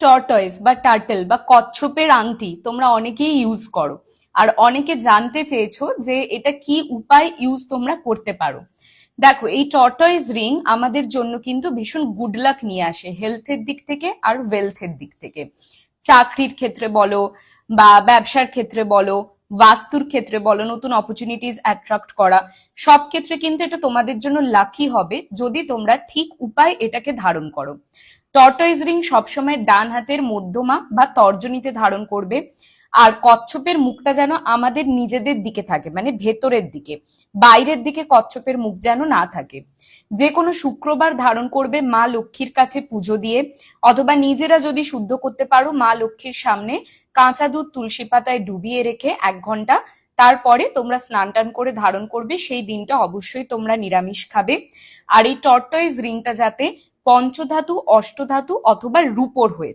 Tortoise বা turtle বা কচ্ছপের আংটি তোমরা অনেকেই ইউজ করো, আর অনেকে জানতে চেয়েছো যে এটা কি উপায় ইউজ তোমরা করতে পারো। দেখো, এই টর্টয়েস রিং আমাদের জন্য কিন্তু ভীষণ গুড লাক নিয়ে আসে, হেলথের দিক থেকে আর ওয়েলথের দিক থেকে। চাকরির ক্ষেত্রে বলো বা ব্যবসার ক্ষেত্রে বলো, বাস্তুর ক্ষেত্রে বলো, নতুন অপরচুনিটিস অ্যাট্রাক্ট করা, সব ক্ষেত্রে কিন্তু এটা তোমাদের জন্য লাকি হবে যদি তোমরা ঠিক উপায় এটাকে ধারণ করো। টর্টয়েস রিং সবসময় ডান হাতের মধ্যমা বা তর্জনীতে ধারণ করবে। আর কচ্ছপের মুখটা যেন আমাদের নিজেদের দিকে থাকে, মানে ভেতরের দিকে, বাইরের দিকে কচ্ছপের মুখ যেন না থাকে। যে কোনো শুক্রবার ধারণ করবে মা লক্ষ্মীর কাছে পুজো দিয়ে, অথবা নিজেরা যদি শুদ্ধ করতে পারো মা লক্ষ্মীর সামনে কাঁচা দুধ তুলসী পাতায় ডুবিয়ে রেখে 1 ঘন্টা, তারপরে তোমরা স্নান টান করে ধারণ করবে। সেই দিনটা অবশ্যই তোমরা নিরামিষ খাবে। আর এই টর্টয়েস রিংটা যাতে পঞ্চধাতু, অষ্টধাতু অথবা রূপোর হয়ে থাকে।